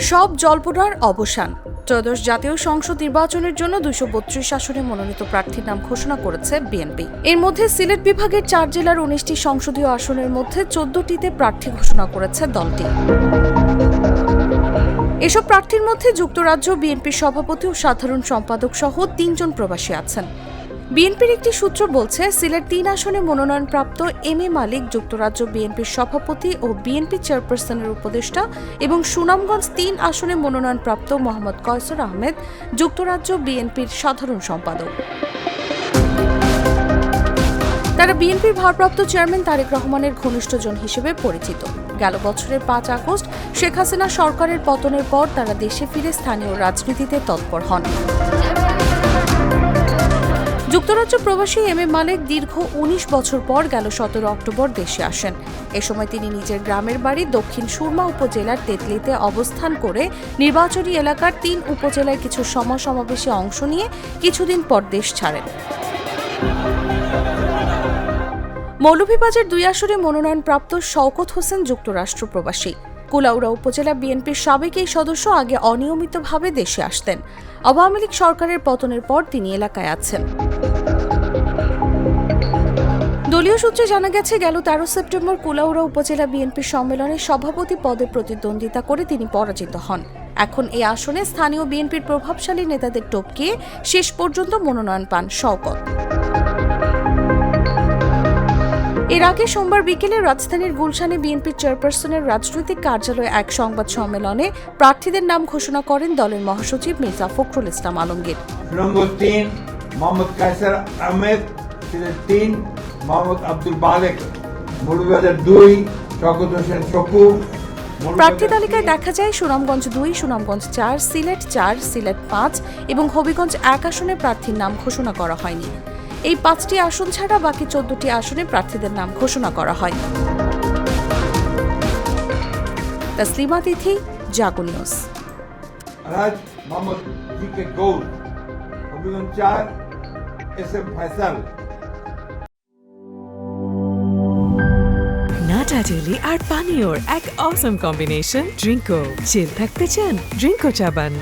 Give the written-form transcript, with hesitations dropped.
সব জল্পনার অবসান। ত্রয়োদশ জাতীয় সংসদ নির্বাচনের জন্য 232 আসনে মনোনীত প্রার্থীর নাম ঘোষণা করেছে বিএনপি। এর মধ্যে সিলেট বিভাগের 4 জেলার 19টি সংসদীয় আসনের মধ্যে 14টিতে প্রার্থী ঘোষণা করেছে দলটি। এসব প্রার্থীর মধ্যে যুক্তরাজ্য বিএনপির সভাপতি ও সাধারণ সম্পাদক সহ 3 জন প্রবাসী আছেন। বিএনপির একটি সূত্র বলছে, সিলেট 3 আসনে মনোনয়নপ্রাপ্ত এম এ মালিক যুক্তরাজ্য বিএনপির সভাপতি ও বিএনপি চেয়ারপারসনের উপদেষ্টা এবং সুনামগঞ্জ 3 আসনে মনোনয়নপ্রাপ্ত মোহাম্মদ কয়সর আহমেদ যুক্তরাজ্য বিএনপির সাধারণ সম্পাদক। তারা বিএনপির ভারপ্রাপ্ত চেয়ারম্যান তারেক রহমানের ঘনিষ্ঠজন হিসেবে পরিচিত। গেল বছরের 5 আগস্ট শেখ হাসিনা সরকারের পতনের পর তারা দেশে ফিরে স্থানীয় রাজনীতিতে তৎপর হন। যুক্তরাজ্য প্রবাসী এম এ মালিক দীর্ঘ 19 বছর পর গেল 17 অক্টোবর দেশে আসেন। এ সময় তিনি নিজের গ্রামের বাড়ি দক্ষিণ সুরমা উপজেলার তেতলিতে অবস্থান করে নির্বাচনী এলাকার 3 উপজেলায় কিছু সমাবেশে অংশ নিয়ে কিছুদিন পর দেশ ছাড়েন। মৌলভীবাজার 2 আসনে মনোনয়নপ্রাপ্ত শওকত হোসেন যুক্তরাষ্ট্র প্রবাসী। কুলাউড়া উপজেলা বিএনপির সাবেক এই সদস্য আগে অনিয়মিতভাবে দেশে আসতেন। আওয়ামী লীগ সরকারের পতনের পর তিনি এলাকায় আছেন। দলীয় সূত্রে জানা গেছে, গেল 13 সেপ্টেম্বর কুলাউড়া উপজেলা বিএনপির সম্মেলনে সভাপতি পদে প্রতিদ্বন্দ্বিতা করে তিনি পরাজিত হন। এখন এই আসনে স্থানীয় বিএনপির প্রভাবশালী নেতাদের টপকিয়ে শেষ পর্যন্ত মনোনয়ন পান শওকত। এর আগে সোমবার বিকেলে রাজধানীর গুলশানে বিএনপির চেয়ারপারসনের রাজনৈতিক কার্যালয়ে এক সংবাদ সম্মেলনে প্রার্থীদের নাম ঘোষণা করেন দলের মহাসচিব মির্জা ফখরুল ইসলাম আলমগীর। নম্বর 3 মোহাম্মদ কয়সর আহমেদ, 3 মোহাম্মদ আব্দুল বালেক, মৌলভীবাজার 2 শওকত হোসেন শকু। প্রার্থী তালিকায় দেখা যায় সুনামগঞ্জ 2, সুনামগঞ্জ 4, সিলেট 4, সিলেট 5 এবং হবিগঞ্জ 1 আসনে প্রার্থীর নাম ঘোষণা করা হয়নি। এই 5টি আসন ছাড়া বাকি 14টি আসনে প্রার্থীদের নাম ঘোষণা করা হয়। Taslima Tithi, Jago news. Raj Mohammad GK Gour, Habiganj 4, SM Faisal. নাটা জেলি আর পানীয়র এক অসম কম্বিনেশন ড্রিঙ্কো। চিল থাকতে চান? ড্রিঙ্কো চাবান।